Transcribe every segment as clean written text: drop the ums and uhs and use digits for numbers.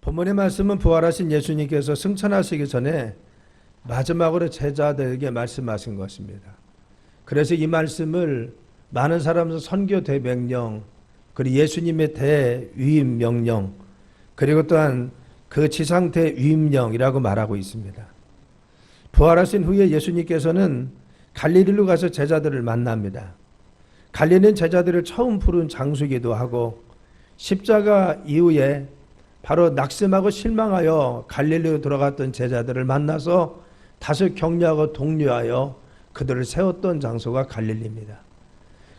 본문의 말씀은 부활하신 예수님께서 승천하시기 전에 마지막으로 제자들에게 말씀하신 것입니다. 그래서 이 말씀을 많은 사람은 선교 대명령, 그리고 예수님의 대위임 명령, 그리고 또한 그 지상 대위임령이라고 말하고 있습니다. 부활하신 후에 예수님께서는 갈릴리로 가서 제자들을 만납니다. 갈릴리는 제자들을 처음 부른 장소이기도 하고, 십자가 이후에 바로 낙심하고 실망하여 갈릴리로 돌아갔던 제자들을 만나서 다시 격려하고 독려하여 그들을 세웠던 장소가 갈릴리입니다.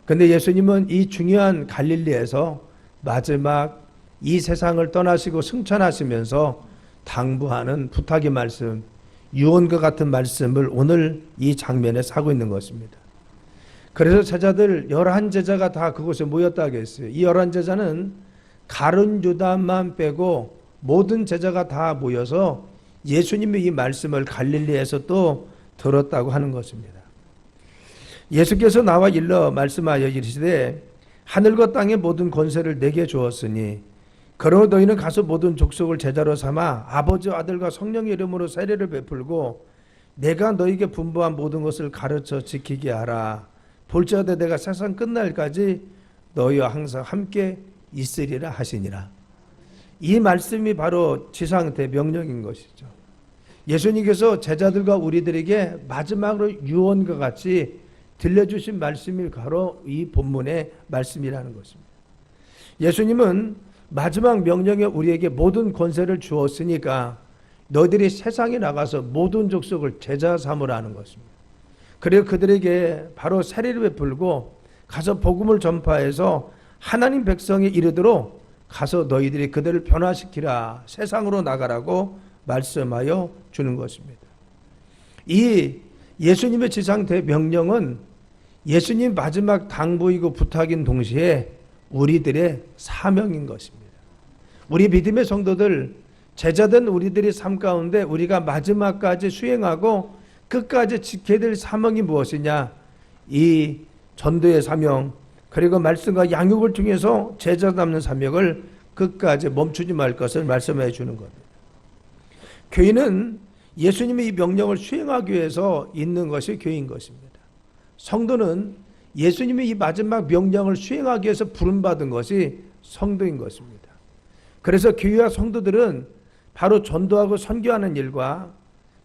그런데 예수님은 이 중요한 갈릴리에서 마지막 이 세상을 떠나시고 승천하시면서 당부하는 부탁의 말씀, 유언과 같은 말씀을 오늘 이 장면에 하고 있는 것입니다. 그래서 제자들 11제자가 다 그곳에 모였다고 했어요. 이 11제자는 가룟 유다만 빼고 모든 제자가 다 모여서 예수님의 이 말씀을 갈릴리에서 또 들었다고 하는 것입니다. 예수께서 나와 일러 말씀하여 이르시되 하늘과 땅의 모든 권세를 내게 주었으니 그러므로 너희는 가서 모든 족속을 제자로 삼아 아버지와 아들과 성령의 이름으로 세례를 베풀고 내가 너희에게 분부한 모든 것을 가르쳐 지키게 하라. 볼지어다 내가 세상 끝날까지 너희와 항상 함께 있으리라 하시니라. 이 말씀이 바로 지상대 명령인 것이죠. 예수님께서 제자들과 우리들에게 마지막으로 유언과 같이 들려주신 말씀이 바로 이 본문의 말씀이라는 것입니다. 예수님은 마지막 명령에 우리에게 모든 권세를 주었으니까 너희들이 세상에 나가서 모든 족속을 제자 삼으라는 것입니다. 그리고 그들에게 바로 세례를 베풀고 가서 복음을 전파해서 하나님 백성에 이르도록 가서 너희들이 그들을 변화시키라, 세상으로 나가라고 말씀하여 주는 것입니다. 이 예수님의 지상 대명령은 예수님 마지막 당부이고 부탁인 동시에 우리들의 사명인 것입니다. 우리 믿음의 성도들, 제자된 우리들의 삶 가운데 우리가 마지막까지 수행하고 끝까지 지켜야 될 사명이 무엇이냐? 이 전도의 사명, 그리고 말씀과 양육을 통해서 제자 남는 사명을 끝까지 멈추지 말 것을 말씀해 주는 겁니다. 교회는 예수님의 이 명령을 수행하기 위해서 있는 것이 교회인 것입니다. 성도는 예수님의 이 마지막 명령을 수행하기 위해서 부름받은 것이 성도인 것입니다. 그래서 교회와 성도들은 바로 전도하고 선교하는 일과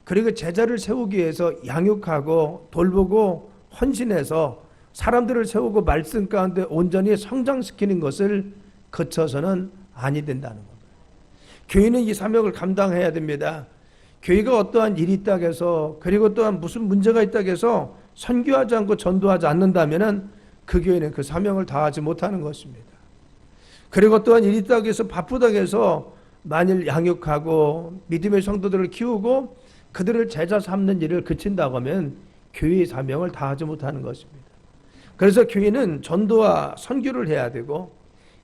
그리고 제자를 세우기 위해서 양육하고 돌보고 헌신해서 사람들을 세우고 말씀 가운데 온전히 성장시키는 것을 거쳐서는 아니 된다는 겁니다. 교회는 이 사명을 감당해야 됩니다. 교회가 어떠한 일이 있다고 해서 그리고 또한 무슨 문제가 있다고 해서 선교하지 않고 전도하지 않는다면 그 교회는 그 사명을 다하지 못하는 것입니다. 그리고 또한 일이 있다고 해서 바쁘다고 해서 만일 양육하고 믿음의 성도들을 키우고 그들을 제자 삼는 일을 그친다고 하면 교회의 사명을 다하지 못하는 것입니다. 그래서 교회는 전도와 선교를 해야 되고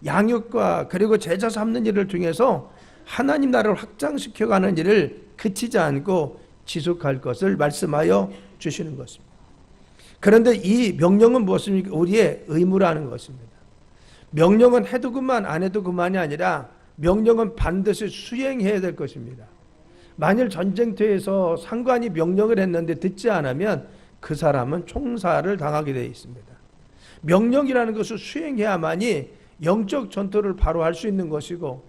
양육과 그리고 제자 삼는 일을 통해서 하나님 나라를 확장시켜가는 일을 그치지 않고 지속할 것을 말씀하여 주시는 것입니다. 그런데 이 명령은 무엇입니까? 우리의 의무라는 것입니다. 명령은 해도 그만 안 해도 그만이 아니라 명령은 반드시 수행해야 될 것입니다. 만일 전쟁터에서 상관이 명령을 했는데 듣지 않으면 그 사람은 총살을 당하게 되어 있습니다. 명령이라는 것을 수행해야만이 영적 전투를 바로 할 수 있는 것이고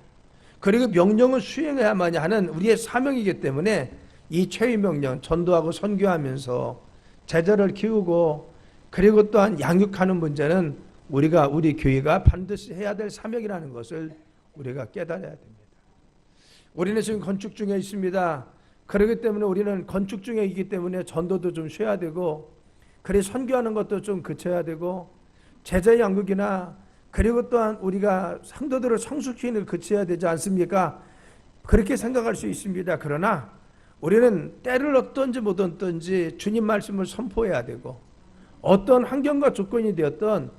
그리고 명령을 수행해야만이 하는 우리의 사명이기 때문에 이 최후 명령, 전도하고 선교하면서 제자를 키우고 그리고 또한 양육하는 문제는 우리 교회가 반드시 해야 될 사명이라는 것을 우리가 깨달아야 됩니다. 우리는 지금 건축 중에 있습니다. 그렇기 때문에 우리는 건축 중에 있기 때문에 전도도 좀 쉬어야 되고 그래 선교하는 것도 좀 그쳐야 되고 제자 양육이나 그리고 또한 우리가 성도들을 성숙시키는 걸 그쳐야 되지 않습니까? 그렇게 생각할 수 있습니다. 그러나 우리는 때를 얻든지 못 얻든지 주님 말씀을 선포해야 되고 어떤 환경과 조건이 되었던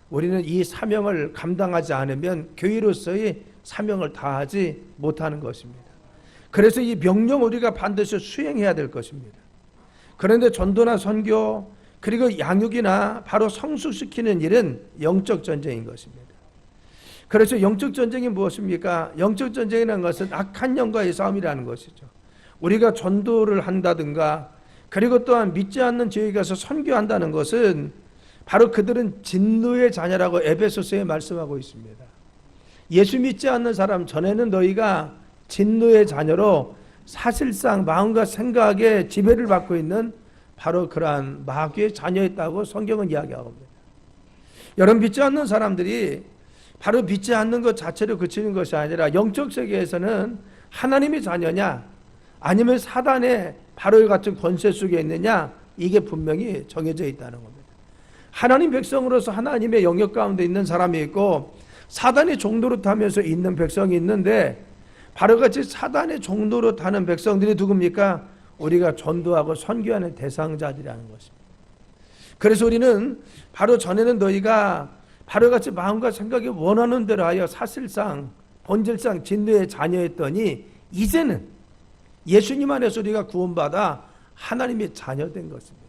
우리는 이 사명을 감당하지 않으면 교회로서의 사명을 다하지 못하는 것입니다. 그래서 이 명령 우리가 반드시 수행해야 될 것입니다. 그런데 전도나 선교 그리고 양육이나 바로 성숙시키는 일은 영적 전쟁인 것입니다. 그래서 영적 전쟁이 무엇입니까? 영적 전쟁이라는 것은 악한 영과의 싸움이라는 것이죠. 우리가 전도를 한다든가 그리고 또한 믿지 않는 지역에 가서 선교한다는 것은 바로 그들은 진노의 자녀라고 에베소서에 말씀하고 있습니다. 예수 믿지 않는 사람 전에는 너희가 진노의 자녀로 사실상 마음과 생각에 지배를 받고 있는 바로 그러한 마귀의 자녀였다고 성경은 이야기하고 있습니다. 여러분, 믿지 않는 사람들이 바로 믿지 않는 것 자체로 그치는 것이 아니라 영적 세계에서는 하나님의 자녀냐 아니면 사단의 바로 같은 권세 속에 있느냐, 이게 분명히 정해져 있다는 겁니다. 하나님 백성으로서 하나님의 영역 가운데 있는 사람이 있고 사단의 종노릇 하면서 있는 백성이 있는데, 바로 같이 사단의 종노릇 하는 백성들이 누굽니까? 우리가 전도하고 선교하는 대상자들이라는 것입니다. 그래서 우리는 바로 전에는 너희가 바로 같이 마음과 생각이 원하는 대로 하여 사실상 본질상 진노의 자녀였더니 이제는 예수님 안에서 우리가 구원받아 하나님의 자녀된 것입니다.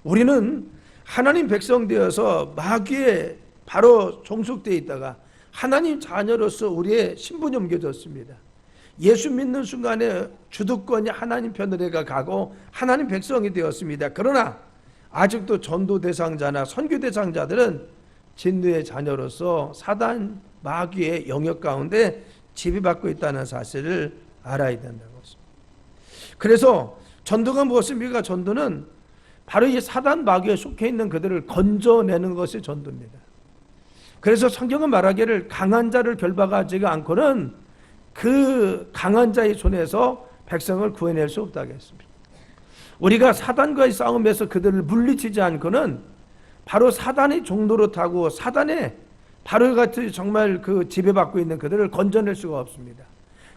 우리는 하나님 백성 되어서 마귀에 바로 종속되어 있다가 하나님 자녀로서 우리의 신분이 옮겨졌습니다. 예수 믿는 순간에 주도권이 하나님 편으로 가고 하나님 백성이 되었습니다. 그러나 아직도 전도 대상자나 선교 대상자들은 진노의 자녀로서 사단 마귀의 영역 가운데 지배받고 있다는 사실을 알아야 된다는 것입니다. 그래서 전도가 무엇입니까? 전도는 바로 이 사단 마귀에 속해 있는 그들을 건져내는 것이 전도입니다. 그래서 성경은 말하기를 강한 자를 결박하지 않고는 그 강한 자의 손에서 백성을 구해낼 수 없다고 했습니다. 우리가 사단과의 싸움에서 그들을 물리치지 않고는 바로 사단의 종로로 타고 사단의 바로 같이 정말 그 지배받고 있는 그들을 건져낼 수가 없습니다.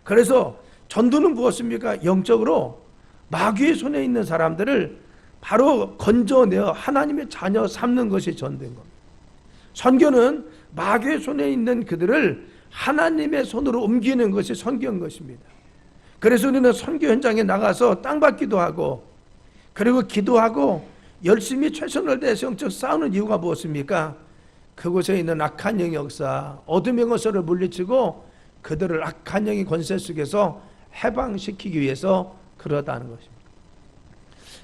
그래서 전도는 무엇입니까? 영적으로 마귀의 손에 있는 사람들을 바로 건져내어 하나님의 자녀 삼는 것이 전도인 겁니다. 선교는 마귀의 손에 있는 그들을 하나님의 손으로 옮기는 것이 선교인 것입니다. 그래서 우리는 선교 현장에 나가서 땅 밟기도 하고 그리고 기도하고 열심히 최선을 다해서 영적 싸우는 이유가 무엇입니까? 그곳에 있는 악한 영 역사, 어둠의 것을 물리치고 그들을 악한 영의 권세 속에서 해방시키기 위해서 그러다는 것입니다.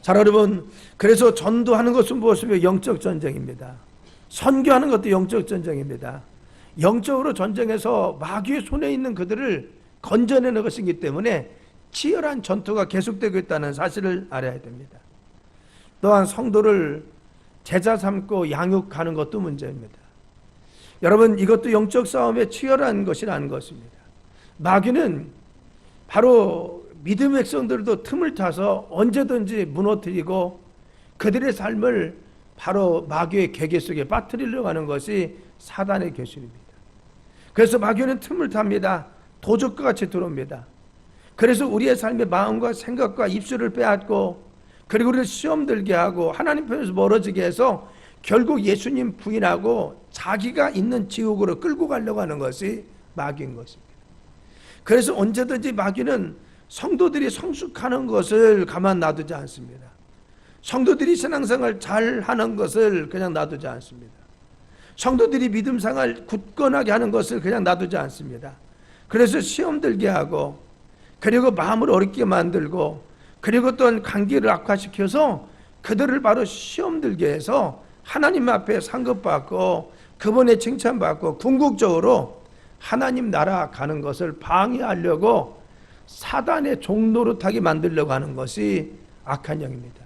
자, 여러분, 그래서 전도하는 것은 무엇입니까? 영적 전쟁입니다. 선교하는 것도 영적 전쟁입니다. 영적으로 전쟁에서 마귀의 손에 있는 그들을 건져내는 것이기 때문에 치열한 전투가 계속되고 있다는 사실을 알아야 됩니다. 또한 성도를 제자 삼고 양육하는 것도 문제입니다. 여러분, 이것도 영적 싸움에 치열한 것이라는 것입니다. 마귀는 바로 믿음의 백성들도 틈을 타서 언제든지 무너뜨리고 그들의 삶을 바로 마귀의 계계 속에 빠뜨리려고 하는 것이 사단의 계술입니다. 그래서 마귀는 틈을 탑니다. 도적과 같이 들어옵니다. 그래서 우리의 삶의 마음과 생각과 입술을 빼앗고 그리고 우리를 시험 들게 하고 하나님 편에서 멀어지게 해서 결국 예수님 부인하고 자기가 있는 지옥으로 끌고 가려고 하는 것이 마귀인 것입니다. 그래서 언제든지 마귀는 성도들이 성숙하는 것을 가만 놔두지 않습니다. 성도들이 신앙생활 잘하는 것을 그냥 놔두지 않습니다. 성도들이 믿음생활 굳건하게 하는 것을 그냥 놔두지 않습니다. 그래서 시험 들게 하고 그리고 마음을 어렵게 만들고 그리고 또한 관계를 악화시켜서 그들을 바로 시험 들게 해서 하나님 앞에 상급받고 그분의 칭찬받고 궁극적으로 하나님 나라 가는 것을 방해하려고 사단의 종노릇하게 만들려고 하는 것이 악한 영입니다.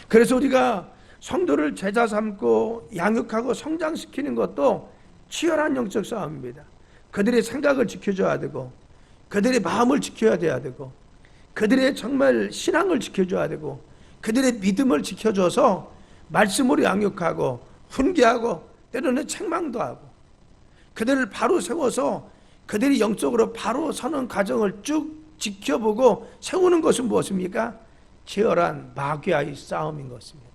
그래서 우리가 성도를 제자 삼고 양육하고 성장시키는 것도 치열한 영적 싸움입니다. 그들의 생각을 지켜줘야 되고 그들의 마음을 지켜야 돼야 되고 그들의 정말 신앙을 지켜줘야 되고 그들의 믿음을 지켜줘서 말씀으로 양육하고 훈계하고 때로는 책망도 하고 그들을 바로 세워서 그들이 영적으로 바로 서는 과정을 쭉 지켜보고 세우는 것은 무엇입니까? 치열한 마귀와의 싸움인 것입니다.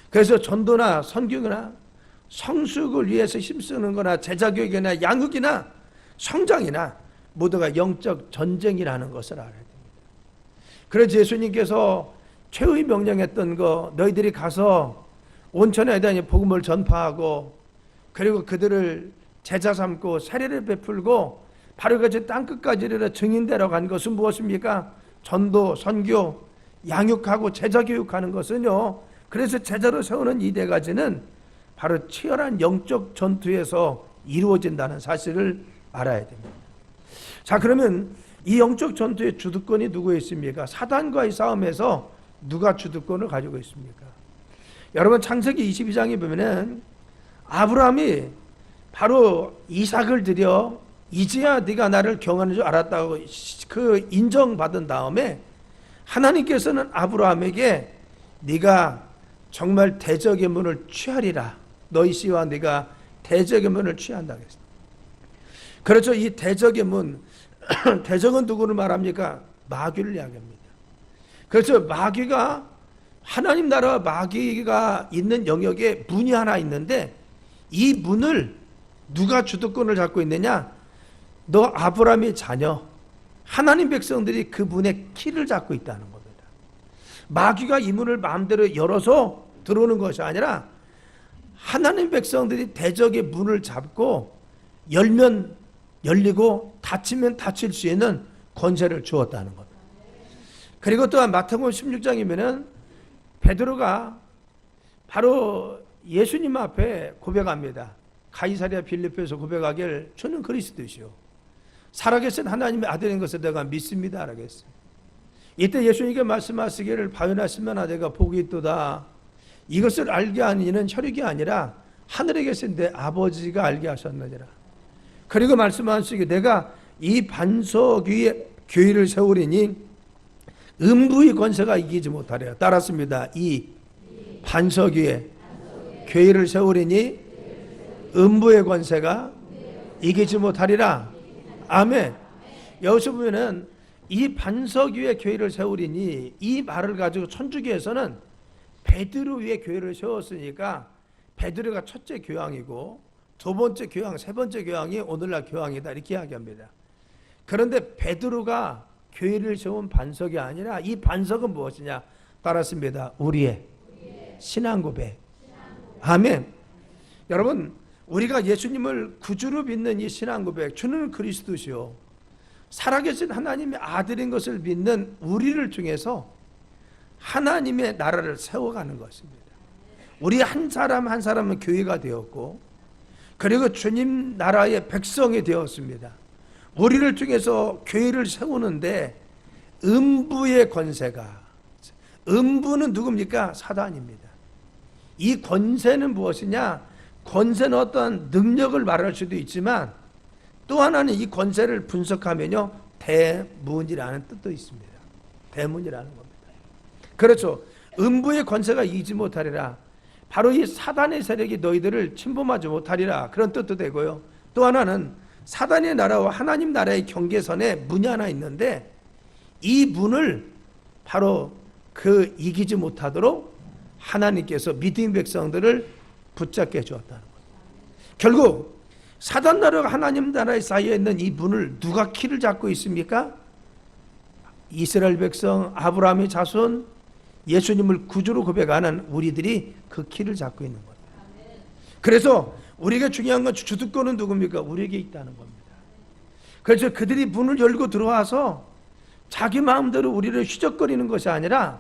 그래서 전도나 선교나 성숙을 위해서 힘쓰는 거나 제자교육이나 양육이나 성장이나 모두가 영적 전쟁이라는 것을 알아야 됩니다. 그래서 예수님께서 최후의 명령했던 거, 너희들이 가서 온천에 대한 복음을 전파하고 그리고 그들을 제자 삼고 세례를 베풀고 바로 그 땅끝까지 이르러 증인되러 간 것은 무엇입니까? 전도, 선교, 양육하고 제자 교육하는 것은요, 그래서 제자로 세우는 이 네 가지는 바로 치열한 영적 전투에서 이루어진다는 사실을 알아야 됩니다. 자, 그러면 이 영적 전투의 주도권이 누구에 있습니까? 사단과의 싸움에서 누가 주도권을 가지고 있습니까? 여러분, 창세기 22장에 보면은 아브라함이 바로 이삭을 드려 이제야 네가 나를 경하는 줄 알았다고 그 인정받은 다음에 하나님께서는 아브라함에게 네가 정말 대적의 문을 취하리라. 너희 씨와 네가 대적의 문을 취한다고 했습니다. 그렇죠. 이 대적의 문, 대적은 누구를 말합니까? 마귀를 이야기합니다. 그렇죠. 마귀가, 하나님 나라와 마귀가 있는 영역에 문이 하나 있는데 이 문을 누가 주도권을 잡고 있느냐? 너 아브라함의 자녀, 하나님 백성들이 그 문의 키를 잡고 있다는 겁니다. 마귀가 이 문을 마음대로 열어서 들어오는 것이 아니라 하나님 백성들이 대적의 문을 잡고 열면 열리고 닫히면 닫힐 수 있는 권세를 주었다는 겁니다. 그리고 또한 마태복음 16장이면은 베드로가 바로 예수님 앞에 고백합니다. 가이사랴 빌립보에서 고백하길 주는 그리스도시요 살아계신 하나님의 아들인 것을 내가 믿습니다 라고 했어요. 이때 예수님께 말씀하시기를 바요나시면 내가 복이 있도다. 이것을 알게 한 이는 혈육이 아니라 하늘에 계신 내 아버지가 알게 하셨느니라. 그리고 말씀하시기를 내가 이 반석 위에 교회를 세우리니 음부의 권세가 이기지 못하리라. 따랐습니다. 이 반석 위에 교회를 세우리니 음부의 권세가 이기지 못하리라. 아멘. 여기서 보면은 이 반석 위에 교회를 세우리니 이 말을 가지고 천주교에서는 베드로 위에 교회를 세웠으니까 베드로가 첫째 교황이고 두 번째 교황, 세 번째 교황이 오늘날 교황이다 이렇게 이야기합니다. 그런데 베드로가 교회를 세운 반석이 아니라 이 반석은 무엇이냐? 따랐습니다. 우리의 신앙 고백. 아멘. 여러분, 우리가 예수님을 구주로 믿는 이 신앙 고백, 주는 그리스도시요 살아계신 하나님의 아들인 것을 믿는 우리를 통해서 하나님의 나라를 세워가는 것입니다. 우리 한 사람 한 사람은 교회가 되었고 그리고 주님 나라의 백성이 되었습니다. 우리를 통해서 교회를 세우는데 음부의 권세가, 음부는 누굽니까? 사단입니다. 이 권세는 무엇이냐? 권세는 어떤 능력을 말할 수도 있지만 또 하나는 이 권세를 분석하면요 대문이라는 뜻도 있습니다. 대문이라는 겁니다. 그렇죠. 음부의 권세가 이기지 못하리라. 바로 이 사단의 세력이 너희들을 침범하지 못하리라. 그런 뜻도 되고요. 또 하나는 사단의 나라와 하나님 나라의 경계선에 문이 하나 있는데 이 문을 바로 그 이기지 못하도록 하나님께서 믿음 백성들을 붙잡게 해주었다는 거예요. 결국 사단 나라와 하나님 나라의 사이에 있는 이 문을 누가 키를 잡고 있습니까? 이스라엘 백성, 아브라함의 자손, 예수님을 구주로 고백하는 우리들이 그 키를 잡고 있는 겁니다. 그래서 우리에게 중요한 건 주도권은 누굽니까? 우리에게 있다는 겁니다. 그래서 그들이 문을 열고 들어와서 자기 마음대로 우리를 휘적거리는 것이 아니라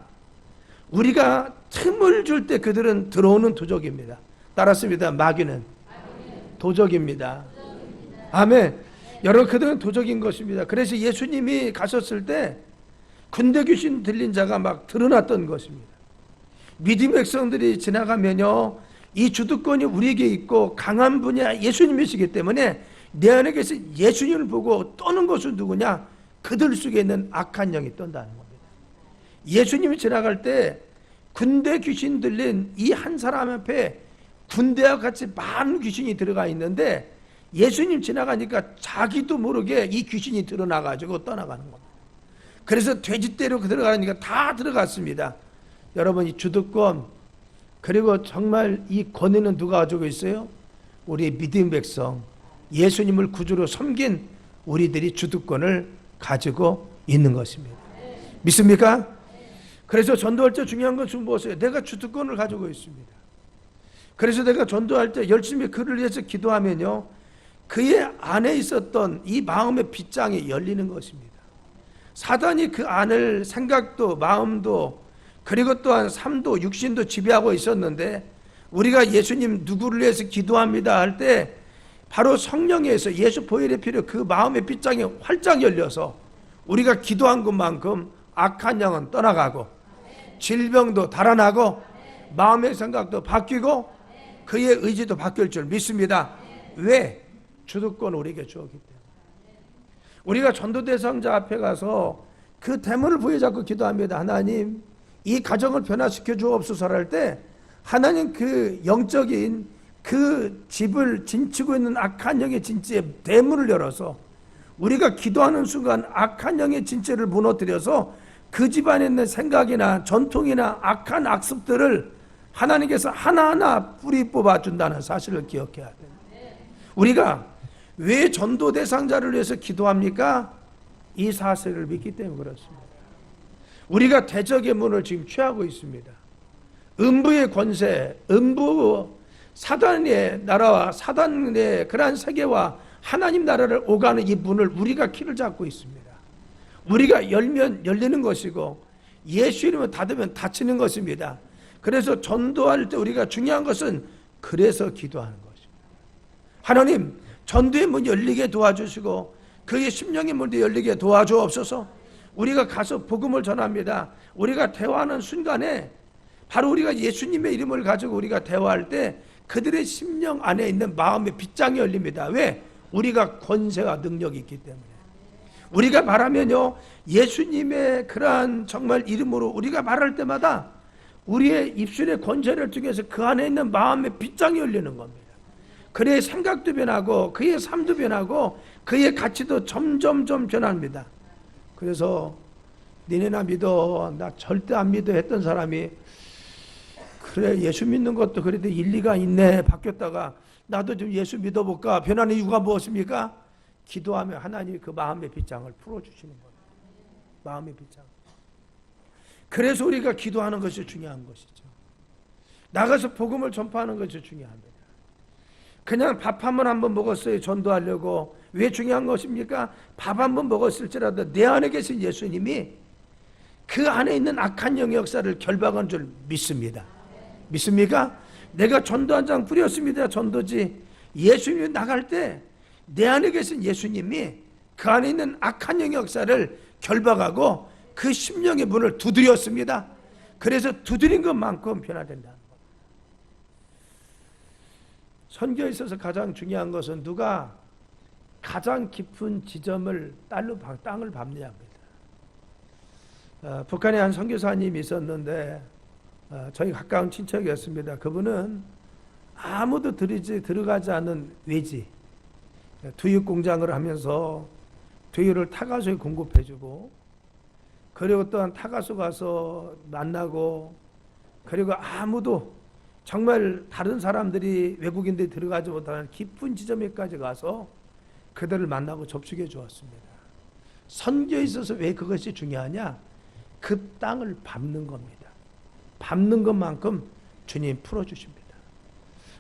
우리가 틈을 줄 때 그들은 들어오는 도적입니다. 따랐습니다. 마귀는 도적입니다. 아멘. 여러분, 그들은 도적인 것입니다. 그래서 예수님이 가셨을 때 군대 귀신 들린 자가 막 드러났던 것입니다. 믿음 백성들이 지나가면요 이 주도권이 우리에게 있고 강한 분이 예수님이시기 때문에 내 안에 계신 예수님을 보고 떠는 것은 누구냐? 그들 속에 있는 악한 영이 떤다는 겁니다. 예수님이 지나갈 때 군대 귀신 들린 이 한 사람 앞에 군대와 같이 많은 귀신이 들어가 있는데 예수님 지나가니까 자기도 모르게 이 귀신이 드러나가지고 떠나가는 겁니다. 그래서 돼지떼로 들어가니까 다 들어갔습니다. 여러분, 이 주도권 그리고 정말 이 권위는 누가 가지고 있어요? 우리 믿음 백성, 예수님을 구주로 섬긴 우리들이 주도권을 가지고 있는 것입니다. 믿습니까? 그래서 전도할 때 중요한 것은 무엇이에요? 내가 주도권을 가지고 있습니다. 그래서 내가 전도할 때 열심히 그를 위해서 기도하면요 그의 안에 있었던 이 마음의 빗장이 열리는 것입니다. 사단이 그 안을 생각도 마음도 그리고 또한 삶도 육신도 지배하고 있었는데, 우리가 예수님 누구를 위해서 기도합니다 할 때 바로 성령에서 예수 보혈의 피로 그 마음의 빗장이 활짝 열려서 우리가 기도한 것만큼 악한 영은 떠나가고 질병도 달아나고 마음의 생각도 바뀌고 그의 의지도 바뀔 줄 믿습니다. 왜? 주도권을 우리에게 주었기 때문에. 우리가 전도 대상자 앞에 가서 그 대문을 부여잡고 기도합니다. 하나님, 이 가정을 변화시켜 주옵소서 할 때 하나님 그 영적인 그 집을 진치고 있는 악한 영의 진지에 대문을 열어서 우리가 기도하는 순간 악한 영의 진지를 무너뜨려서 그 집안에 있는 생각이나 전통이나 악한 악습들을 하나님께서 하나하나 뿌리 뽑아준다는 사실을 기억해야 됩니다. 우리가 왜 전도 대상자를 위해서 기도합니까? 이 사실을 믿기 때문에 그렇습니다. 우리가 대적의 문을 지금 취하고 있습니다. 음부의 권세, 음부 사단의 나라와 사단의 그러한 세계와 하나님 나라를 오가는 이 문을 우리가 키를 잡고 있습니다. 우리가 열면 열리는 것이고 예수 이름을 닫으면 닫히는 것입니다. 그래서 전도할 때 우리가 중요한 것은 그래서 기도하는 것입니다. 하나님, 전도의 문 열리게 도와주시고 그의 심령의 문도 열리게 도와주옵소서. 우리가 가서 복음을 전합니다. 우리가 대화하는 순간에 바로 우리가 예수님의 이름을 가지고 우리가 대화할 때 그들의 심령 안에 있는 마음의 빗장이 열립니다. 왜? 우리가 권세와 능력이 있기 때문에. 우리가 말하면요, 예수님의 그러한 정말 이름으로 우리가 말할 때마다 우리의 입술의 권세를 통해서 그 안에 있는 마음의 빗장이 열리는 겁니다. 그의 생각도 변하고 그의 삶도 변하고 그의 가치도 점점점 변합니다. 그래서 니네나 믿어, 나 절대 안 믿어 했던 사람이 그래, 예수 믿는 것도 그래도 일리가 있네, 바뀌었다가 나도 좀 예수 믿어볼까, 변하는 이유가 무엇입니까? 기도하면 하나님이 그 마음의 빗장을 풀어주시는 겁니다. 마음의 빗장. 그래서 우리가 기도하는 것이 중요한 것이죠. 나가서 복음을 전파하는 것이 중요합니다. 그냥 밥 한 번 먹었어요, 전도하려고. 왜 중요한 것입니까? 밥 한 번 먹었을지라도 내 안에 계신 예수님이 그 안에 있는 악한 영의 역사를 결박한 줄 믿습니다. 믿습니까? 내가 전도 한 장 뿌렸습니다. 전도지. 예수님이 나갈 때 내 안에 계신 예수님이 그 안에 있는 악한 영의 역사를 결박하고 그 심령의 문을 두드렸습니다. 그래서 두드린 것만큼 변화된다는 겁니다. 선교에 있어서 가장 중요한 것은 누가 가장 깊은 지점을 땅을 밟느냐입니다. 북한에 한 선교사님이 있었는데 저희 가까운 친척이었습니다. 그분은 아무도 들어가지 않는 외지 두유 공장을 하면서 두유를 타가수에 공급해주고, 그리고 또한 타가수 가서 만나고, 그리고 아무도 정말 다른 사람들이 외국인들이 들어가지 못하는 깊은 지점에까지 가서 그들을 만나고 접촉해 주었습니다. 선교에 있어서 왜 그것이 중요하냐? 그 땅을 밟는 겁니다. 밟는 것만큼 주님 풀어주십니다.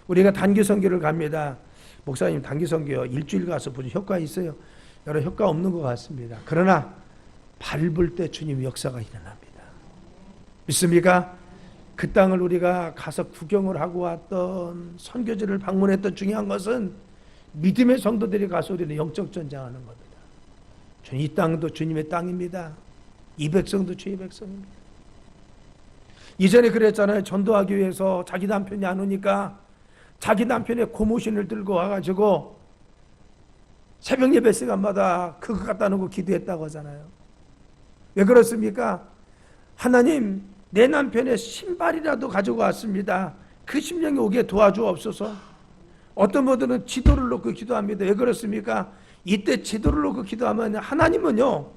우리가 단기 선교를 갑니다. 목사님 단기 선교 일주일 가서 무슨 효과 있어요? 여러 효과 없는 것 같습니다. 그러나 밟을 때 주님 역사가 일어납니다. 믿습니까? 그 땅을 우리가 가서 구경을 하고 왔던, 선교지를 방문했던 중요한 것은 믿음의 성도들이 가서 우리는 영적 전쟁하는 겁니다. 이 땅도 주님의 땅입니다. 이 백성도 주의 백성입니다. 이전에 그랬잖아요. 전도하기 위해서 자기 남편이 안 오니까 자기 남편의 고무신을 들고 와가지고 새벽 예배 시간마다 그거 갖다 놓고 기도했다고 하잖아요. 왜 그렇습니까? 하나님, 내 남편의 신발이라도 가지고 왔습니다. 그 심령이 오게 도와주옵소서. 어떤 분들은 지도를 놓고 기도합니다. 왜 그렇습니까? 이때 지도를 놓고 기도하면 하나님은요,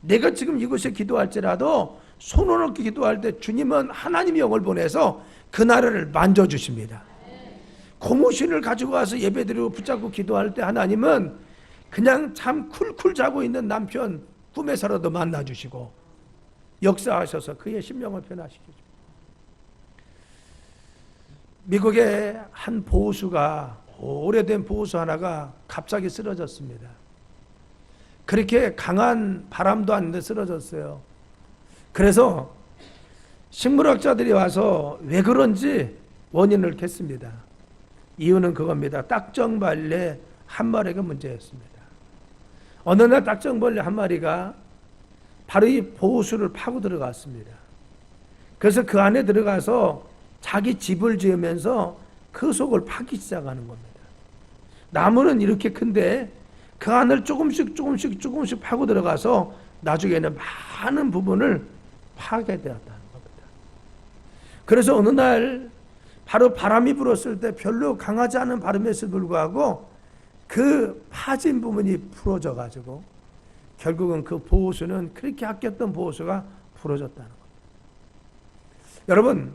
내가 지금 이곳에 기도할지라도 손을 놓고 기도할 때 주님은 하나님의 영을 보내서 그 나라를 만져주십니다. 고무신을 가지고 와서 예배드리고 붙잡고 기도할 때 하나님은 그냥 참 쿨쿨 자고 있는 남편 꿈에서라도 만나주시고 역사하셔서 그의 심령을 변화시켜줍니다. 미국의 한 보수가 오래된 보호수 하나가 갑자기 쓰러졌습니다. 그렇게 강한 바람도 아닌데 쓰러졌어요. 그래서 식물학자들이 와서 왜 그런지 원인을 겠습니다. 이유는 그겁니다. 딱정벌레 한 마리가 문제였습니다. 어느 날 딱정벌레 한 마리가 바로 이 보호수를 파고 들어갔습니다. 그래서 그 안에 들어가서 자기 집을 지으면서 그 속을 파기 시작하는 겁니다. 나무는 이렇게 큰데 그 안을 조금씩 파고 들어가서 나중에는 많은 부분을 파괴되었다는 겁니다. 그래서 어느 날 바로 바람이 불었을 때 별로 강하지 않은 바람에도 불구하고 그 파진 부분이 부러져 가지고 결국은 그 보호수는, 그렇게 아꼈던 보호수가 부러졌다는 겁니다. 여러분,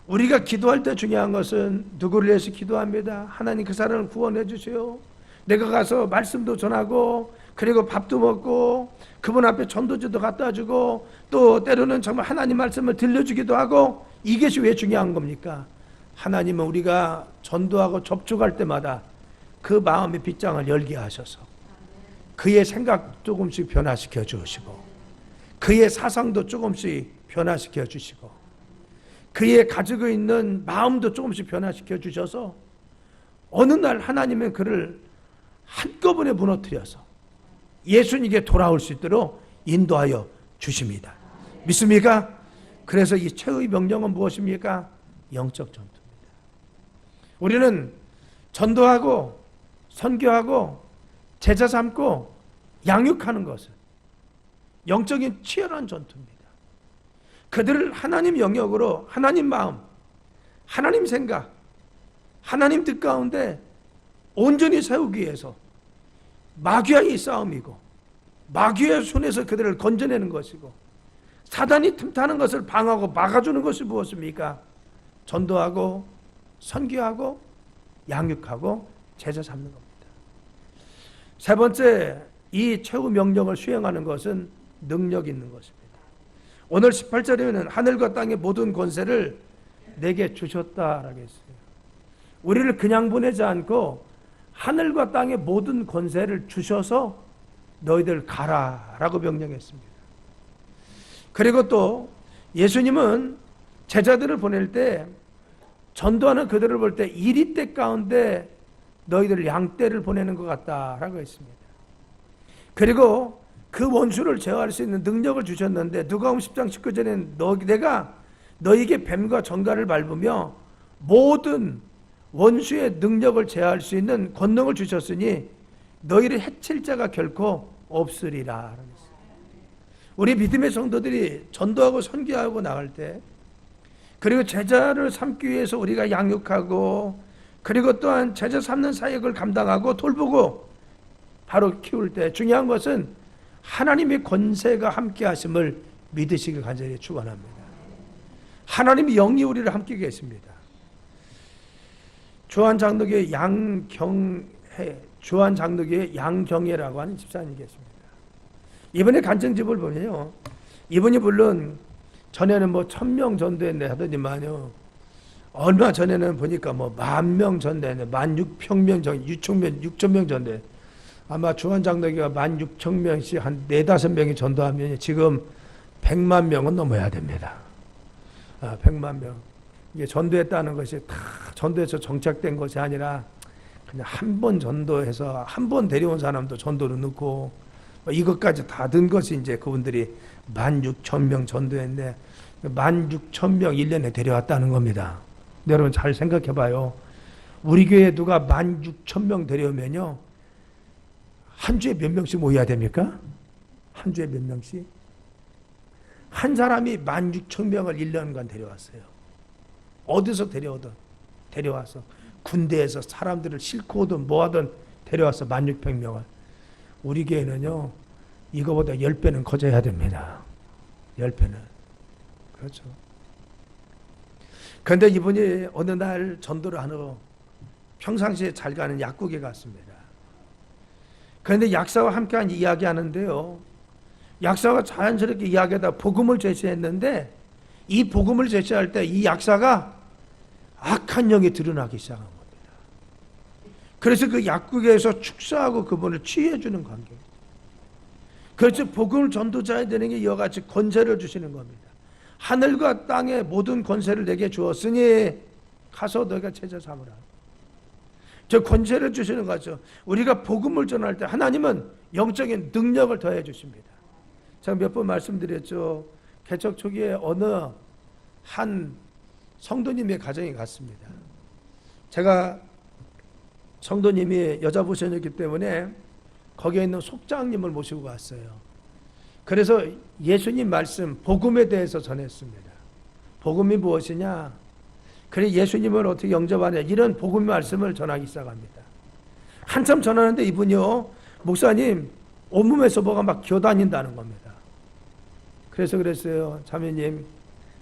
우리가 기도할 때 중요한 것은 누구를 위해서 기도합니다. 하나님 그 사람을 구원해 주세요. 내가 가서 말씀도 전하고 그리고 밥도 먹고 그분 앞에 전도지도 갖다 주고 또 때로는 정말 하나님 말씀을 들려주기도 하고, 이것이 왜 중요한 겁니까? 하나님은 우리가 전도하고 접촉할 때마다 그 마음의 빗장을 열게 하셔서 그의 생각 조금씩 변화시켜 주시고 그의 사상도 조금씩 변화시켜 주시고 그의 가지고 있는 마음도 조금씩 변화시켜 주셔서 어느 날 하나님은 그를 한꺼번에 무너뜨려서 예수님께 돌아올 수 있도록 인도하여 주십니다. 믿습니까? 그래서 이 최후의 명령은 무엇입니까? 영적 전투입니다. 우리는 전도하고 선교하고 제자 삼고 양육하는 것은 영적인 치열한 전투입니다. 그들을 하나님 영역으로, 하나님 마음, 하나님 생각, 하나님 뜻 가운데 온전히 세우기 위해서 마귀와의 싸움이고 마귀의 손에서 그들을 건져내는 것이고 사단이 틈타는 것을 방하고 막아주는 것이 무엇입니까? 전도하고 선교하고 양육하고 제자 삼는 겁니다. 세 번째, 이 최후 명령을 수행하는 것은 능력 있는 것입니다. 오늘 18절에는 하늘과 땅의 모든 권세를 내게 주셨다라고 했어요. 우리를 그냥 보내지 않고 하늘과 땅의 모든 권세를 주셔서 너희들 가라라고 명령했습니다. 그리고 또 예수님은 제자들을 보낼 때 전도하는 그들을 볼 때 이리떼 가운데 너희들 양떼를 보내는 것 같다라고 했습니다. 그리고 그 원수를 제어할 수 있는 능력을 주셨는데 누가복음 10장 19절에는 내가 너희에게 뱀과 전갈을 밟으며 모든 원수의 능력을 제어할 수 있는 권능을 주셨으니 너희를 해칠 자가 결코 없으리라. 우리 믿음의 성도들이 전도하고 선교하고 나갈 때, 그리고 제자를 삼기 위해서 우리가 양육하고 그리고 또한 제자 삼는 사역을 감당하고 돌보고 바로 키울 때 중요한 것은 하나님의 권세가 함께 하심을 믿으시길 간절히 축원합니다. 하나님의 영이 우리를 함께 계십니다. 주한장로교회 양경혜라고 하는 집사님이 계십니다. 이번에 간증집을 보면요, 이분이 물론 전에는 1000명 전도했네 하더니만요, 얼마 전에는 보니까 10,000명 전도했네, 16,000명 전도해. 아마 주한장로교가 16,000명씩 한 4-5명이 전도하면 지금 100만 명은 넘어야 됩니다. 100만 명. 이게 전도했다는 것이 다 전도해서 정착된 것이 아니라 그냥 한 번 전도해서 한 번 데려온 사람도 전도로 넣고 이것까지 다 든 것이 이제 그분들이 16,000명 전도했네. 16,000명 1년에 데려왔다는 겁니다. 여러분 잘 생각해 봐요. 우리 교회에 누가 16,000명 데려오면요, 한 주에 몇 명씩 모여야 됩니까? 한 주에 몇 명씩? 한 사람이 16,000명을 1년간 데려왔어요. 어디서 데려와서 군대에서 사람들을 싣고 오든 뭐하든 데려와서 16,000명을. 우리 교회는요, 이거보다 10배는 커져야 됩니다. 10배는. 그렇죠. 그런데 이분이 어느 날 전도를 하러 평상시에 잘 가는 약국에 갔습니다. 그런데 약사와 함께 이야기하는데요, 약사가 자연스럽게 이야기하다 복음을 제시했는데 이 복음을 제시할 때 이 약사가 악한 영이 드러나기 시작한 겁니다. 그래서 그 약국에서 축사하고 그분을 치유해 주는 관계. 그래서 복음을 전도자야 되는 게 이와 같이 권세를 주시는 겁니다. 하늘과 땅의 모든 권세를 내게 주었으니 가서 너희가 제자 삼으라. 저 권세를 주시는 거죠. 우리가 복음을 전할 때 하나님은 영적인 능력을 더해 주십니다. 제가 몇 번 말씀드렸죠. 개척 초기에 어느 한 성도님의 가정에 갔습니다. 제가 성도님이 여자 부션이었기 때문에 거기에 있는 속장님을 모시고 갔어요. 그래서 예수님 말씀, 복음에 대해서 전했습니다. 복음이 무엇이냐? 그래 예수님을 어떻게 영접하냐? 이런 복음의 말씀을 전하기 시작합니다. 한참 전하는데 이분이요, 목사님 온몸에서 뭐가 막 기어다닌다는 겁니다. 그래서 그랬어요. 자매님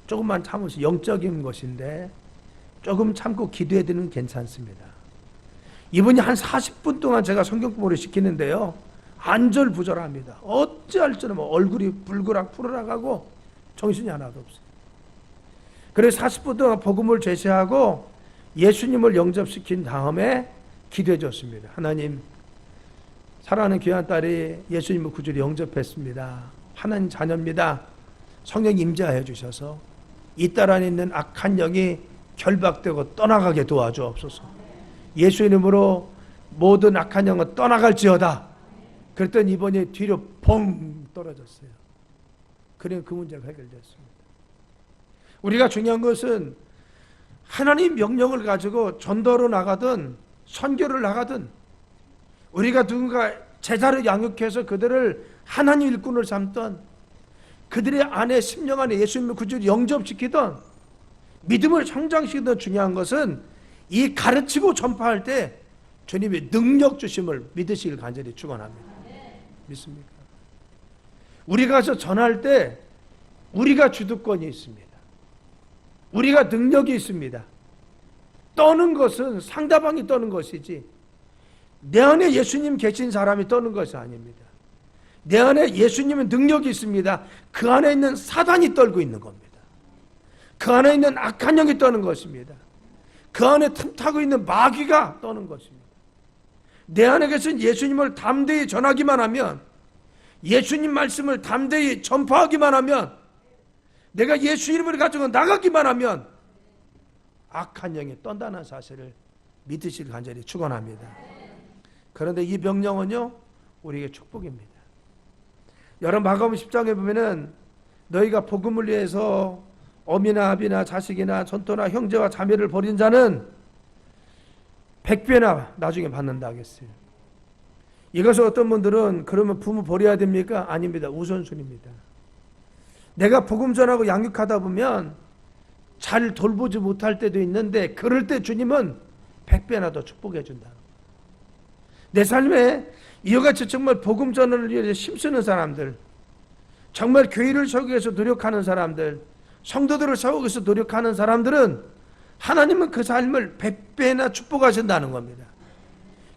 조금만 참으세요. 영적인 것인데 조금 참고 기도해 드리면 괜찮습니다. 이분이 한 40분 동안 제가 성경 공부를 시키는데요, 안절부절합니다. 어찌할 줄 뭐 얼굴이 불그락 푸르락하고 정신이 하나도 없어요. 그래서 40분 동안 복음을 제시하고 예수님을 영접시킨 다음에 기도해 줬습니다. 하나님, 사랑하는 귀한 딸이 예수님을 구주로 영접했습니다. 하나님 자녀입니다. 성령 임재하여 주셔서 이 딸 안에 있는 악한 영이 결박되고 떠나가게 도와주옵소서. 예수 이름으로 모든 악한 영은 떠나갈지어다. 그랬더니 이번에 뒤로 펑 떨어졌어요. 그래서 그 문제가 해결됐습니다. 우리가 중요한 것은 하나님 명령을 가지고 전도로 나가든 선교를 나가든 우리가 누군가 제자를 양육해서 그들을 하나님 일꾼을 삼던 그들의 안에 심령 안에 예수님을 구주로 영접시키던 믿음을 성장시키던 중요한 것은 이 가르치고 전파할 때 주님의 능력 주심을 믿으시길 간절히 축원합니다. 믿습니까? 우리가 가서 전할 때 우리가 주도권이 있습니다. 우리가 능력이 있습니다. 떠는 것은 상대방이 떠는 것이지 내 안에 예수님 계신 사람이 떠는 것이 아닙니다. 내 안에 예수님의 능력이 있습니다. 그 안에 있는 사단이 떨고 있는 겁니다. 그 안에 있는 악한 영이 떠는 것입니다. 그 안에 틈타고 있는 마귀가 떠는 것입니다. 내 안에 계신 예수님을 담대히 전하기만 하면, 예수님 말씀을 담대히 전파하기만 하면, 내가 예수 이름을 가지고 나가기만 하면 악한 영이 떤다는 사실을 믿으실 간절히 축원합니다. 그런데 이 명령은요, 우리에게 축복입니다. 여러분 마가복음 10장에 보면은 너희가 복음을 위해서 어미나 아비나 자식이나 전토나 형제와 자매를 버린 자는 100배나 나중에 받는다 하겠어요. 이것을 어떤 분들은 그러면 부모 버려야 됩니까? 아닙니다. 우선순위입니다. 내가 복음 전하고 양육하다 보면 잘 돌보지 못할 때도 있는데 그럴 때 주님은 100배나 더 축복해 준다. 내 삶에 이와 같이 정말 복음 전하를 위해서 힘쓰는 사람들, 정말 교회를 세우기 위해서 노력하는 사람들, 성도들을 세우기 위해서 노력하는 사람들은 하나님은 그 삶을 100배나 축복하신다는 겁니다.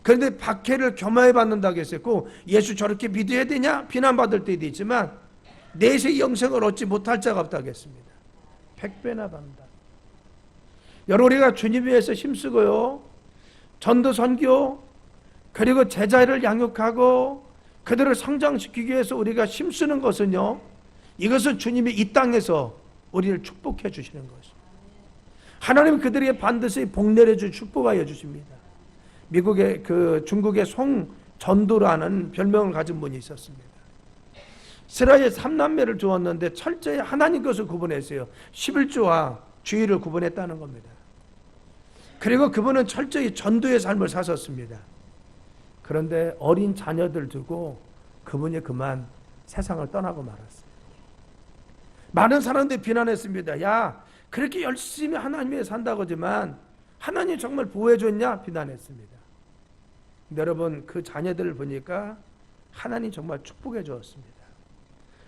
그런데 박해를 겸하여 받는다고 했었고, 예수 저렇게 믿어야 되냐? 비난받을 때도 있지만 내세 영생을 얻지 못할 자가 없다고 했습니다. 100배나 받는다. 여러분 우리가 주님 위해서 힘쓰고요, 전도 선교 그리고 제자를 양육하고 그들을 성장시키기 위해서 우리가 힘쓰는 것은요, 이것은 주님이 이 땅에서 우리를 축복해 주시는 것입니다. 하나님은 그들에게 반드시 복 내려주 축복하여 주십니다. 미국의 중국의 송전도라는 별명을 가진 분이 있었습니다. 스라의 3남매를 주었는데 철저히 하나님 것을 구분했어요. 11조와 주의를 구분했다는 겁니다. 그리고 그분은 철저히 전도의 삶을 사셨습니다. 그런데 어린 자녀들 두고 그분이 그만 세상을 떠나고 말았어요. 많은 사람들이 비난했습니다. 야, 그렇게 열심히 하나님 위해 산다고 하지만 하나님 정말 보호해줬냐? 비난했습니다. 근데 여러분 그 자녀들을 보니까 하나님 정말 축복해 주었습니다.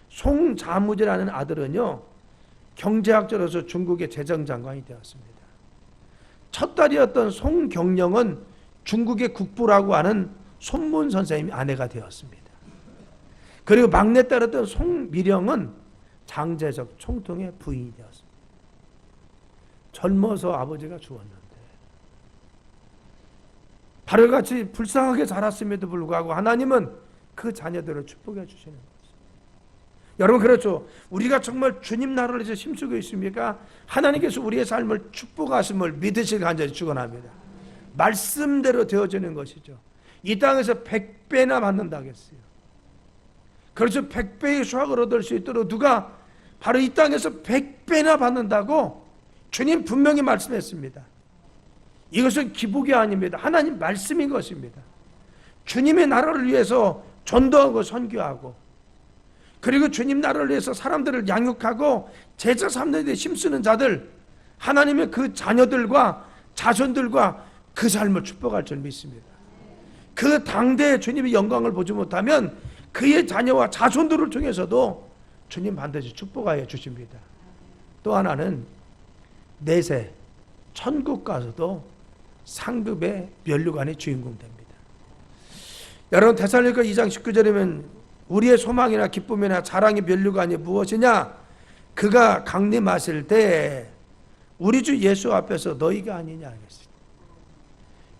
송자무지라는 아들은요, 경제학자로서 중국의 재정장관이 되었습니다. 첫 딸이었던 송경령은 중국의 국부라고 하는 손문 선생님이 아내가 되었습니다. 그리고 막내딸이었던 송미령은 장제석 총통의 부인이 되었습니다. 젊어서 아버지가 죽었는데 바로같이 불쌍하게 자랐음에도 불구하고 하나님은 그 자녀들을 축복해 주시는 거예요. 여러분 그렇죠. 우리가 정말 주님 나라를 위해서 힘쓰고 있습니까? 하나님께서 우리의 삶을 축복하심을 믿으시길 간절히 축원합니다. 말씀대로 되어지는 것이죠. 이 땅에서 100배나 받는다고 했어요. 그래서 100배의 수확을 얻을 수 있도록 누가 바로 이 땅에서 100배나 받는다고 주님 분명히 말씀했습니다. 이것은 기복이 아닙니다. 하나님 말씀인 것입니다. 주님의 나라를 위해서 전도하고 선교하고 그리고 주님 나라를 위해서 사람들을 양육하고 제자 삼는 데 힘쓰는 자들, 하나님의 그 자녀들과 자손들과 그 삶을 축복할 줄 믿습니다. 그 당대에 주님의 영광을 보지 못하면 그의 자녀와 자손들을 통해서도 주님 반드시 축복하여 주십니다. 또 하나는 내세 천국 가서도 상급의 면류관의 주인공 됩니다. 여러분 데살로니가 2장 19절이면 우리의 소망이나 기쁨이나 자랑의 면류관이 무엇이냐? 그가 강림하실 때 우리 주 예수 앞에서 너희가 아니냐 하겠습니다.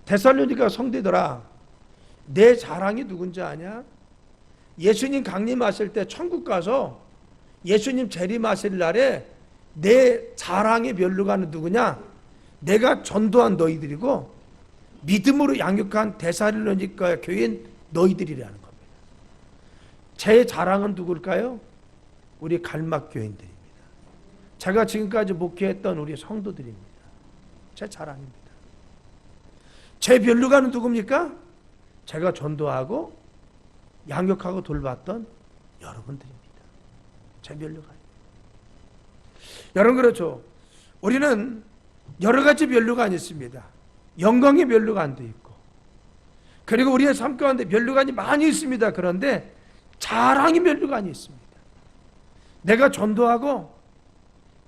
데살로니가 성도들아, 내 자랑이 누군지 아냐? 예수님 강림하실 때 천국 가서 예수님 재림하실 날에 내 자랑의 면류관은 누구냐? 내가 전도한 너희들이고 믿음으로 양육한 데살로니가 교인 너희들이라는 겁니다. 제 자랑은 누굴까요? 우리 갈막 교인들입니다. 제가 지금까지 목회했던 우리 성도들입니다. 제 자랑입니다. 제 면류관은 누굽니까? 제가 전도하고 양육하고 돌봤던 여러분들입니다. 제 면류관. 여러분 그렇죠. 우리는 여러 가지 면류관이 있습니다. 영광의 면류관도 있고 그리고 우리의 삶 가운데 면류관이 많이 있습니다. 그런데 자랑의 면류관이 있습니다. 내가 전도하고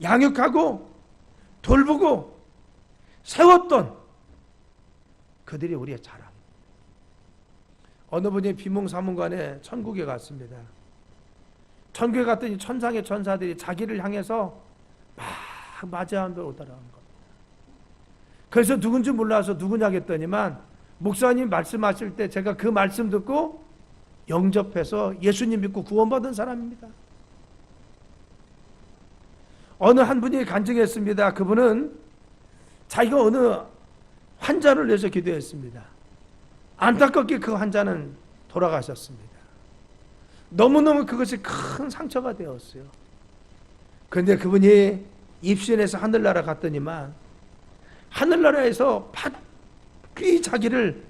양육하고 돌보고 세웠던 그들이 우리의 자랑. 어느 분이 비몽사몽간에 천국에 갔습니다. 천국에 갔더니 천상의 천사들이 자기를 향해서 막 맞이하러 오더라는 겁니다. 그래서 누군지 몰라서 누구냐 했더니만 목사님 말씀하실 때 제가 그 말씀 듣고 영접해서 예수님 믿고 구원받은 사람입니다. 어느 한 분이 간증했습니다. 그분은 자기가 어느 환자를 위해서 기도했습니다. 안타깝게 그 환자는 돌아가셨습니다. 너무너무 그것이 큰 상처가 되었어요. 그런데 그분이 입신해서 하늘나라 갔더니만 하늘나라에서 바뀌 자기를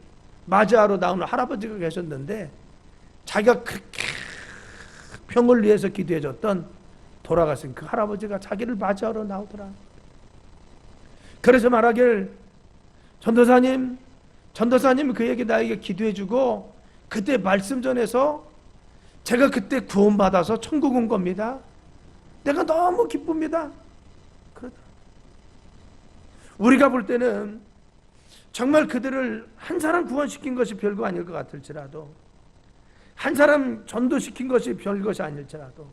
맞이하러 나오는 할아버지가 계셨는데 자기가 그렇게 평을 위해서 기도해줬던 돌아가신 그 할아버지가 자기를 맞이하러 나오더라. 그래서 말하길 전도사님 그에게 나에게 기도해주고 그때 말씀 전해서 제가 그때 구원받아서 천국 온 겁니다. 내가 너무 기쁩니다. 그러더라. 우리가 볼 때는 정말 그들을 한 사람 구원시킨 것이 별거 아닐 것 같을지라도 한 사람 전도시킨 것이 별것이 아닐지라도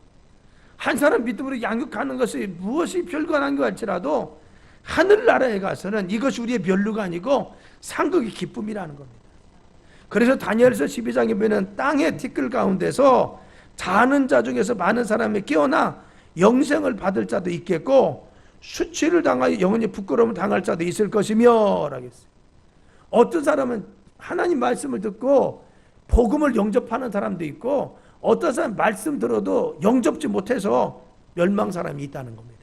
한 사람 믿음으로 양육하는 것이 무엇이 별거 아닌 것 같지라도 하늘나라에 가서는 이것이 우리의 면류관이고 상극의 기쁨이라는 겁니다. 그래서 다니엘서 12장에 보면 땅의 티끌 가운데서 자는 자 중에서 많은 사람이 깨어나 영생을 받을 자도 있겠고 수치를 당하여 영원히 부끄러움을 당할 자도 있을 것이며 라겠어요. 어떤 사람은 하나님 말씀을 듣고 복음을 영접하는 사람도 있고 어떤 사람 말씀 들어도 영접지 못해서 멸망 사람이 있다는 겁니다.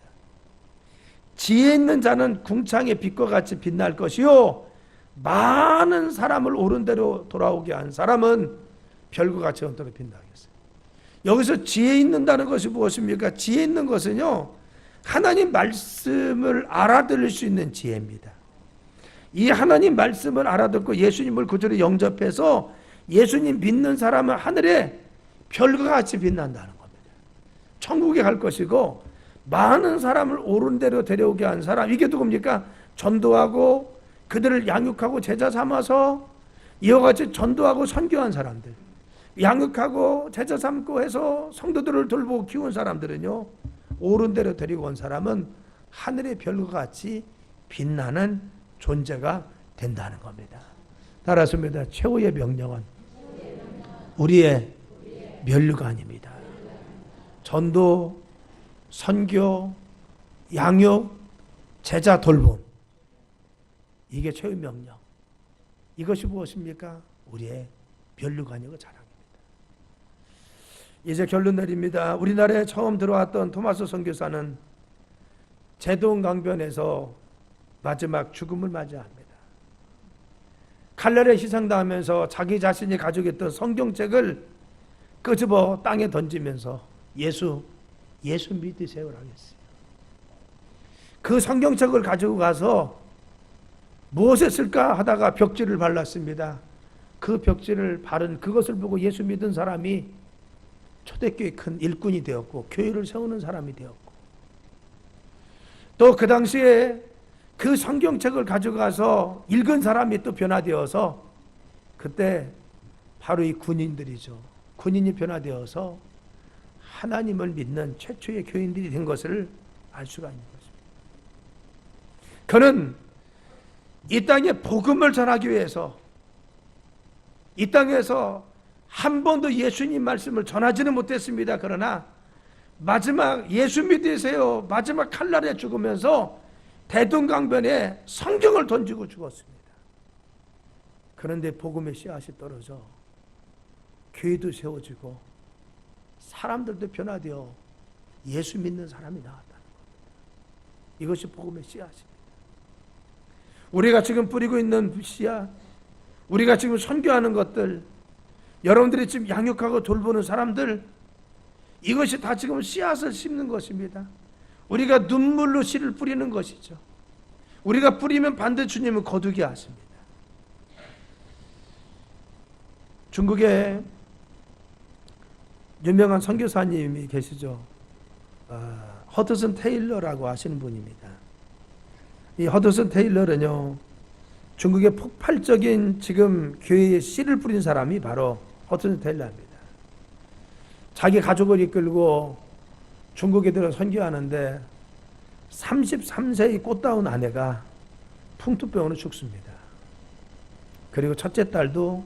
지혜 있는 자는 궁창의 빛과 같이 빛날 것이요 많은 사람을 옳은 대로 돌아오게 한 사람은 별과 같이 언덕에 빛나겠어요. 여기서 지혜 있는다는 것이 무엇입니까? 지혜 있는 것은요 하나님 말씀을 알아들을 수 있는 지혜입니다. 이 하나님 말씀을 알아듣고 예수님을 구주로 영접해서 예수님 믿는 사람은 하늘에 별과 같이 빛난다는 겁니다. 천국에 갈 것이고 많은 사람을 옳은 대로 데려오게 한 사람, 이게 누굽니까? 전도하고 그들을 양육하고 제자 삼아서 이와 같이 전도하고 선교한 사람들, 양육하고 제자 삼고 해서 성도들을 돌보고 키운 사람들은요 옳은 대로 데리고 온 사람은 하늘의 별과 같이 빛나는 존재가 된다는 겁니다. 따라서입니다. 최후의 명령은 우리의 면류가 아닙니다. 전도, 선교, 양육, 제자 돌봄. 이게 최후의 명령. 이것이 무엇입니까? 우리의 면류관이고 자랑입니다. 이제 결론 내립니다. 우리나라에 처음 들어왔던 토마스 선교사는 제동강변에서 마지막 죽음을 맞이합니다. 칼날에 희생당하면서 자기 자신이 가지고 있던 성경책을 끄집어 땅에 던지면서 예수 믿으세요라고 했어요. 그 성경책을 가지고 가서 무엇에 쓸까 하다가 벽지를 발랐습니다. 그 벽지를 바른 그것을 보고 예수 믿은 사람이 초대교회 큰 일꾼이 되었고 교회를 세우는 사람이 되었고, 또 그 당시에 그 성경책을 가져가서 읽은 사람이 또 변화되어서, 그때 바로 이 군인들이죠. 군인이 변화되어서 하나님을 믿는 최초의 교인들이 된 것을 알 수가 있는 것입니다. 그는 이 땅에 복음을 전하기 위해서 이 땅에서 한 번도 예수님 말씀을 전하지는 못했습니다. 그러나 마지막 예수 믿으세요 마지막 칼날에 죽으면서 대동강변에 성경을 던지고 죽었습니다. 그런데 복음의 씨앗이 떨어져 교회도 세워지고 사람들도 변화되어 예수 믿는 사람이 나왔다는 겁니다. 이것이 복음의 씨앗입니다. 우리가 지금 뿌리고 있는 씨앗, 우리가 지금 선교하는 것들, 여러분들이 지금 양육하고 돌보는 사람들, 이것이 다 지금 씨앗을 심는 것입니다. 우리가 눈물로 씨를 뿌리는 것이죠. 우리가 뿌리면 반드시 주님은 거두게 하십니다. 중국에 유명한 선교사님이 계시죠. 허드슨 테일러라고 하시는 분입니다. 이 허드슨 테일러는요, 중국의 폭발적인 지금 교회에 씨를 뿌린 사람이 바로 허드슨 테일러입니다. 자기 가족을 이끌고 중국에 들어 선교하는데 33세의 꽃다운 아내가 풍토병으로 죽습니다. 그리고 첫째 딸도,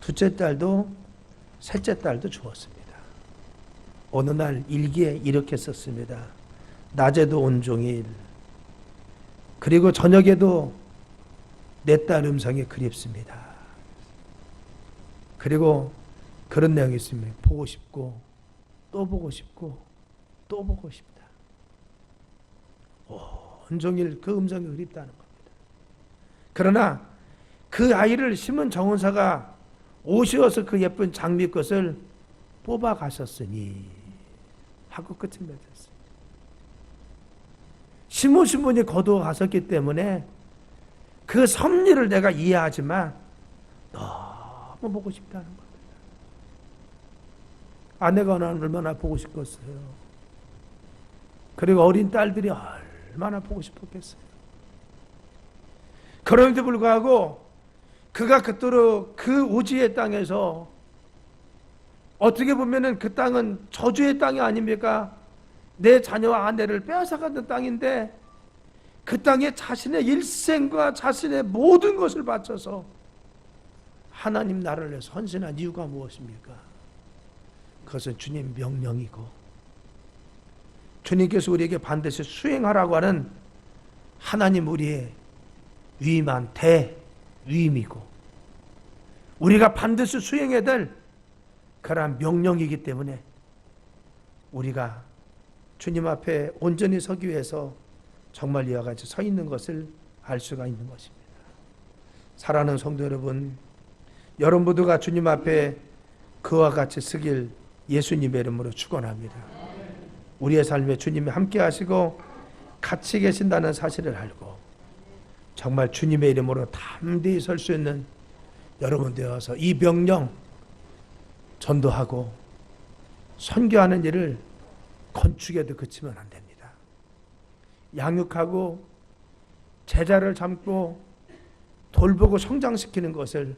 둘째 딸도, 셋째 딸도 죽었습니다. 어느 날 일기에 이렇게 썼습니다. 낮에도 온종일, 그리고 저녁에도 내 딸 음성이 그립습니다. 그리고 그런 내용이 있습니다. 보고 싶고 또 보고 싶고 또 보고 싶다. 온종일 그 음성이 그립다는 겁니다. 그러나 그 아이를 심은 정원사가 오시어서 그 예쁜 장미꽃을 뽑아 가셨으니 하고 끝을 맺었습니다. 심으신 분이 거두어 가셨기 때문에 그 섭리를 내가 이해하지만 너무 보고 싶다는 겁니다. 아내가 얼마나 보고 싶겠어요. 그리고 어린 딸들이 얼마나 보고 싶었겠어요. 그럼에도 불구하고 그가 그토록 그 오지의 땅에서, 어떻게 보면은 그 땅은 저주의 땅이 아닙니까? 내 자녀와 아내를 빼앗아가는 땅인데 그 땅에 자신의 일생과 자신의 모든 것을 바쳐서 하나님 나라를 위해서 헌신한 이유가 무엇입니까? 그것은 주님 명령이고 주님께서 우리에게 반드시 수행하라고 하는 하나님 우리의 위임한 대위임이고 우리가 반드시 수행해야 될 그러한 명령이기 때문에 우리가 주님 앞에 온전히 서기 위해서 정말 이와 같이 서 있는 것을 알 수가 있는 것입니다. 사랑하는 성도 여러분, 여러분 모두가 주님 앞에 그와 같이 서길 예수님의 이름으로 축원합니다. 우리의 삶에 주님이 함께 하시고 같이 계신다는 사실을 알고 정말 주님의 이름으로 담대히 설 수 있는 여러분 되어서 이 명령 전도하고 선교하는 일을 건축에도 그치면 안 됩니다. 양육하고 제자를 삼고 돌보고 성장시키는 것을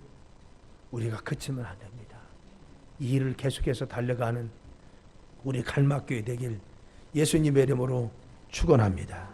우리가 그치면 안 됩니다. 이 일을 계속해서 달려가는 우리 갈막교회 되길 예수님의 이름으로 축원합니다.